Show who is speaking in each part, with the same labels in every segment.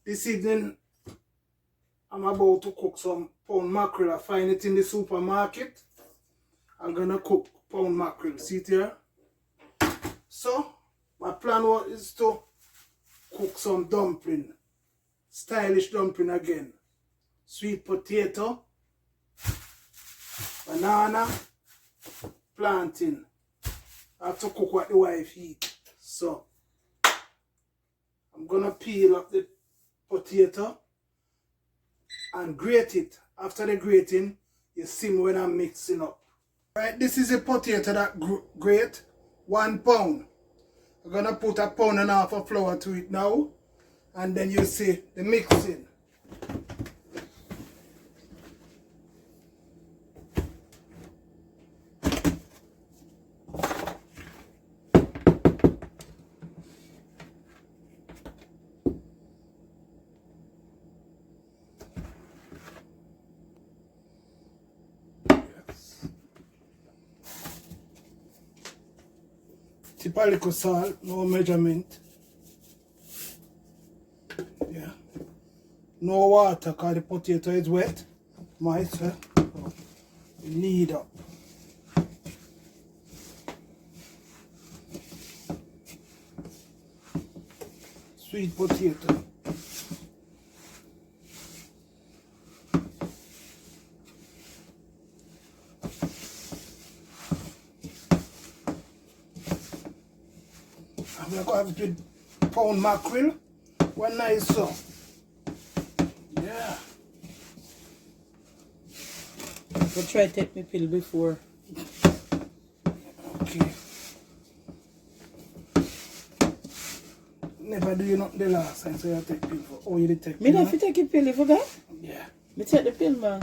Speaker 1: This evening, I'm about to cook some pound mackerel. I find it in the supermarket. I'm gonna cook pound mackerel. See it here? So, my plan is to cook some dumpling. Stylish dumpling again. Sweet potato, banana, plantain. I have to cook what the wife eat. So, I'm gonna peel up the potato and grate it. After the grating, you see me when I'm mixing up. Right, this is a potato that grate, 1 pound. I'm gonna put 1.5 pounds of flour to it now, and then you see the mixing. Tip a little salt, no measurement. Yeah. No water because the potato is wet. Moist, so knead up. Sweet potato. I'm going to have it with pound mackerel. One nice so. Yeah.
Speaker 2: But try to take my pill before.
Speaker 1: Okay. Never do you not the last time, so you take pill for. Oh, you did take pill?
Speaker 2: Me not take a pill, you forgot?
Speaker 1: Yeah.
Speaker 2: Me take the pill, man.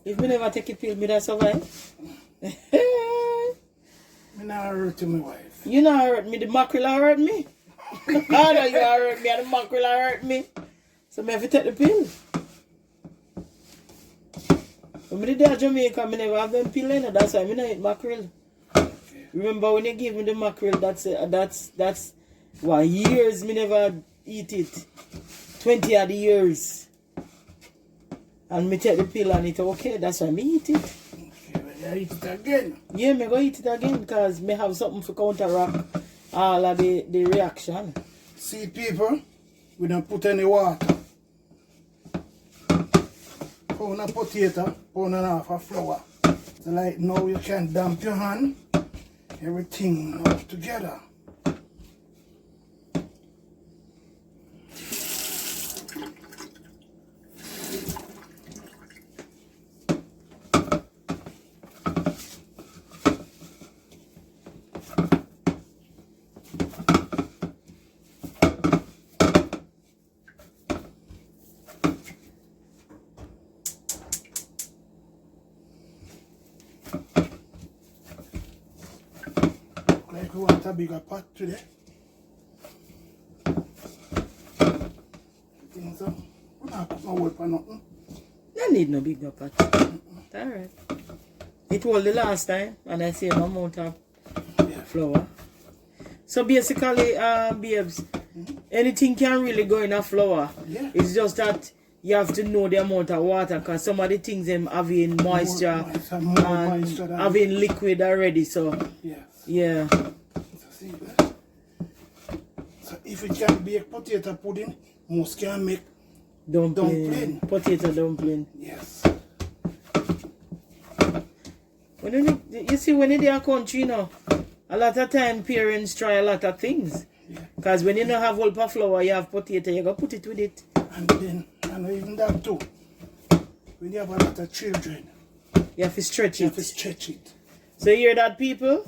Speaker 2: If me never take a pill, me don't survive.
Speaker 1: Me not hurt my wife.
Speaker 2: You not hurt me, the mackerel hurt me. I know you hurt me and the mackerel hurt me. So me have to take the pill. When I did Jamaica, I never have them pill in it. That's why I don't eat mackerel.
Speaker 1: Okay.
Speaker 2: Remember when you gave me the mackerel, that's why years me never eat it. 20 odd years. And me take the pill and it's okay. That's why me eat it.
Speaker 1: You eat it again?
Speaker 2: Yeah, me go eat it again because me have something to counteract all of the reaction.
Speaker 1: See people, we don't put any water. Pound of potato, 1.5 pounds of flour. So like now you can damp your hand, everything up together. Like we want a bigger pot today. Think so? We not put no wood for nothing.
Speaker 2: No need no bigger pot. Alright. It was the last time and I save amount of flour. So basically, babes, anything can really go in a flour.
Speaker 1: Yeah.
Speaker 2: It's just that you have to know the amount of water because some of the things them having moisture and having liquid already. So
Speaker 1: yes.
Speaker 2: Yeah.
Speaker 1: So see that? So if you can bake potato pudding, most can make dumpling.
Speaker 2: Potato dumpling.
Speaker 1: Yes.
Speaker 2: When you see when in their country, you know, a lot of time parents try a lot of things. Because when you don't have whole of flour, you have potato, you go put it with it.
Speaker 1: And then, and even that too, when you have a lot of children,
Speaker 2: you have to stretch
Speaker 1: you have to stretch it.
Speaker 2: So you hear that, people?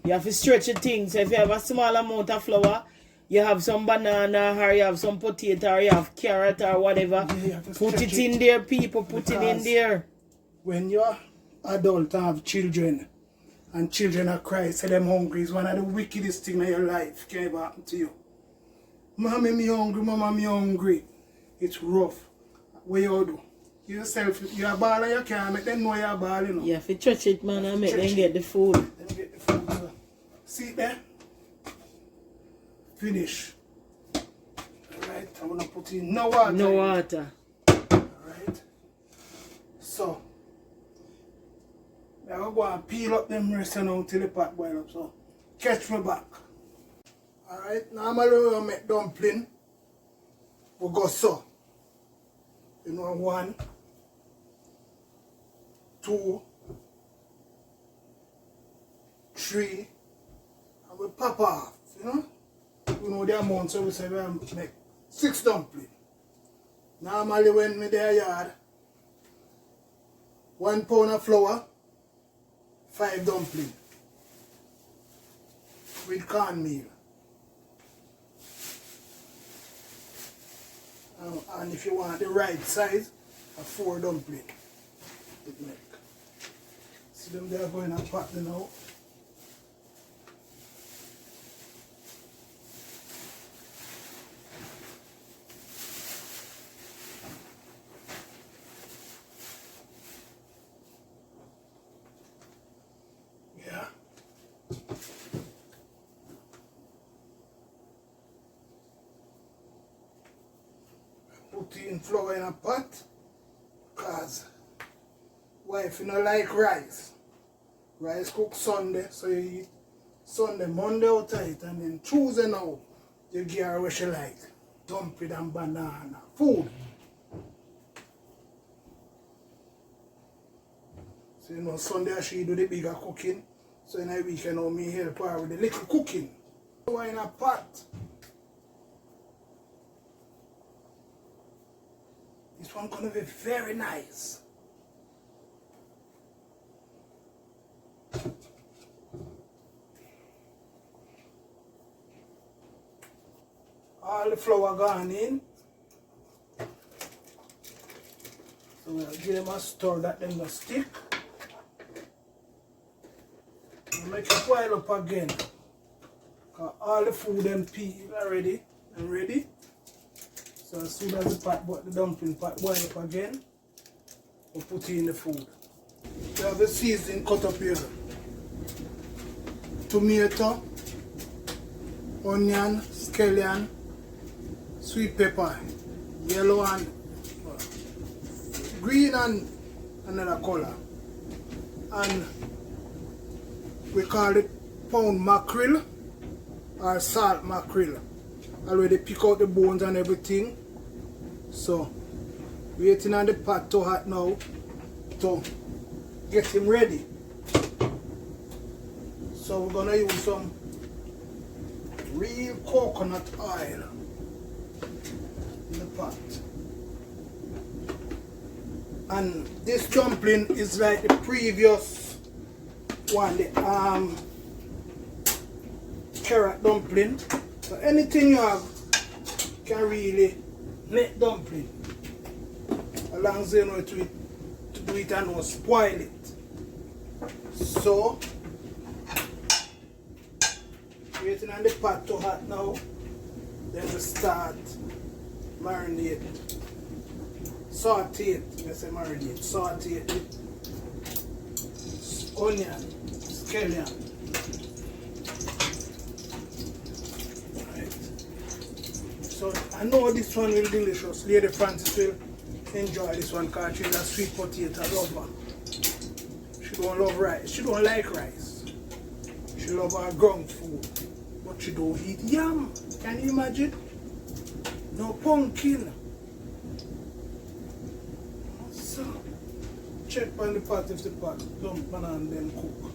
Speaker 2: You have to stretch the things. So if you have a small amount of flour, you have some banana or you have some potato or you have carrot or whatever.
Speaker 1: Yeah,
Speaker 2: put it in there, people. Put it in there.
Speaker 1: When you're adult and have children, and children are crying, say them hungry, is one of the wickedest things in your life can ever happen to you. Mommy, me hungry, mama, me hungry. It's rough. What you do? Yourself, you're a baller, you can't make them know you're a baller, you know.
Speaker 2: You have to stretch it, man, and make them get the food.
Speaker 1: Them get the food. So. See there? Finish. Alright. Alright, I'm gonna put in no water.
Speaker 2: No water.
Speaker 1: Alright. So I'm gonna go and peel up them rest now till the pot boil up. So catch me back. Alright, normally when we make dumpling, we go so. You know, 1, 2, 3, and we pop off, you know? You know the amount, so we say we make 6 dumplings. Normally when me there yard, 1 pound of flour, 5 dumplings with cornmeal. And if you want the right size, a 4 dumplings. It make. See them there going and pot them out. Yeah. Put in flour in a pot, because wife you know like rice. Rice cook Sunday, so you eat Sunday, Monday out of it, and then Tuesday now you give her what she like. Dumpling and banana. Food. So you know Sunday she do the bigger cooking. So in a weekend now me help her with the little cooking. Flour in a pot. This one gonna be very nice. All the flour gone in. So we'll give them a stir that them no stick. We'll make it boil up again. Because all the food them peeled already and ready. So as soon as the dumpling pot boil up again, we'll put in the food. We have the seasoning cut up here. Tomato, onion, scallion, sweet pepper, yellow and green and another color. And we call it pound mackerel or salt mackerel. Already pick out the bones and everything. So waiting on the pot to hot now to get him ready. So we're gonna use some real coconut oil in the pot. And this dumpling is like the previous one, the carrot dumpling. So anything you have can really make dumpling. As long as you know to do it and not spoil it. So waiting on the pot to hot now. Then we start marinate. Saute it. Let's say marinate. Saute it with onion, scallion. So I know this one will be delicious. Lady Francis will enjoy this one because she's a sweet potato lover. She don't love rice. She don't like rice. She love her ground food. But she don't eat yam. Can you imagine? No pumpkin. So check on the pot if the pot dump and then cook.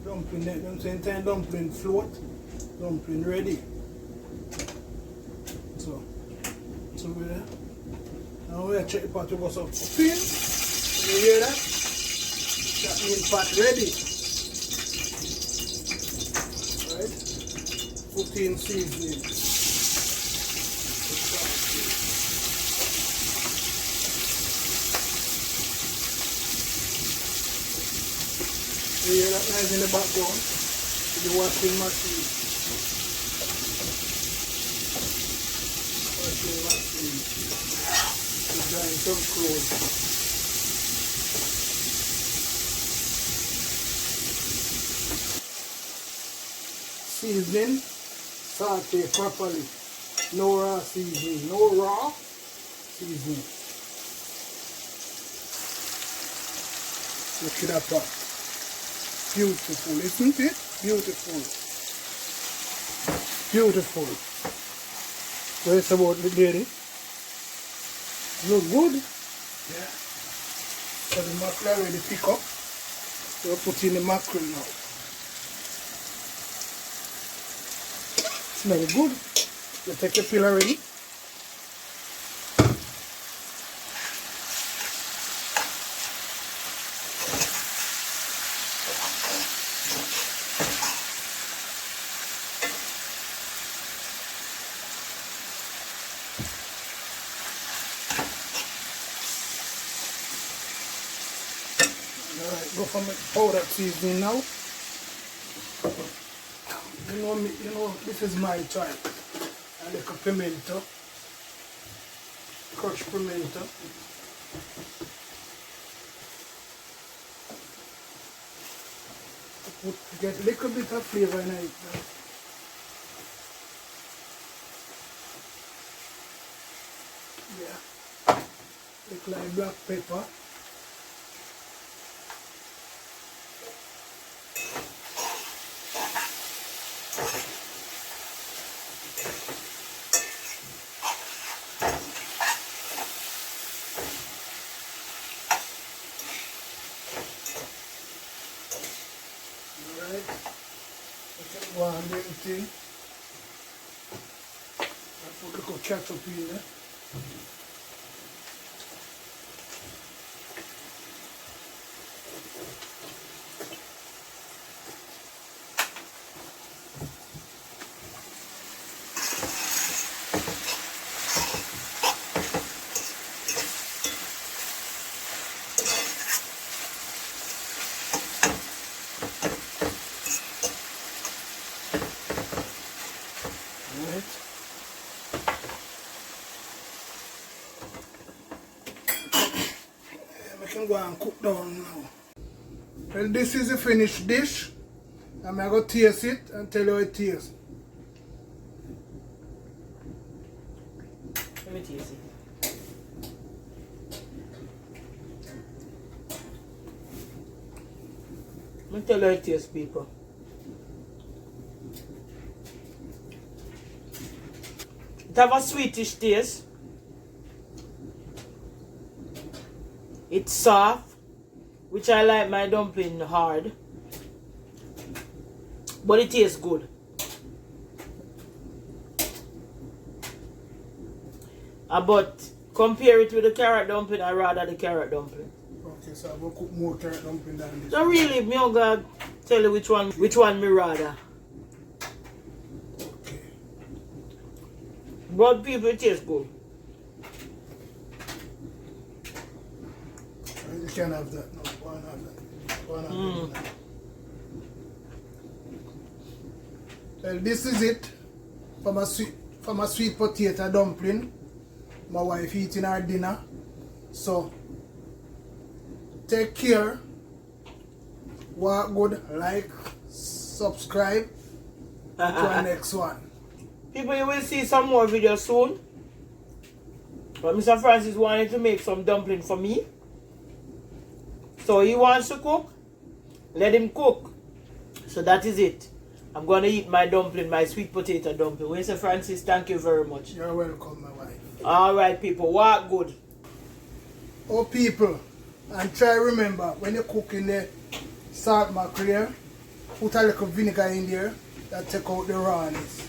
Speaker 1: Dumpling, them same time dumpling float. Dumpling ready. So we're now we check the pot to go some cooking. You hear that? That means pot ready. Right? Put in seasoning. You hear that noise in the background? The washing machine. Drying some clothes. Seasoning, saute properly. No raw seasoning. No raw seasoning. Look at that pot. Beautiful, isn't it? Beautiful. Beautiful. Where's about the lady? Look good? Yeah. So the mackerel already pick up. We'll put in the mackerel now. Smell good. You take your peel already. Alright, go for my powder seasoning now. You know, this is my choice. I like a pimento, crushed pimento. Get a little bit of flavor in it. Yeah, look like black pepper. One thing. I put a little ketchup in there. I can go and cook down now. Well, this is the finished dish. I'm going to taste it and tell you how it tastes.
Speaker 2: Let me taste it. Let me tell you how it tastes, people. It have a sweetish taste. It's soft, which I like my dumpling hard. But it tastes good. But compare it with the carrot dumpling, I rather the carrot dumpling.
Speaker 1: Okay, so I'm going to cook more carrot dumpling than this.
Speaker 2: So really, me gonna tell you which one me rather.
Speaker 1: Okay.
Speaker 2: But people, it tastes good.
Speaker 1: You can have that. No, one have that. One have that. Well, this is it for my sweet potato dumpling. My wife eating her dinner. So take care. Work good. Like, subscribe to our next one.
Speaker 2: People, you will see some more videos soon. But Mr. Francis wanted to make some dumpling for me. So he wants to cook. Let him cook. So that is it. I'm going to eat my dumpling, my sweet potato dumpling. Mr. Francis, thank you very much.
Speaker 1: You're welcome, my wife.
Speaker 2: Alright, people. Work good.
Speaker 1: Oh, people. And try remember, when you cook in the salt mackerel, put a little vinegar in there that take out the rawness.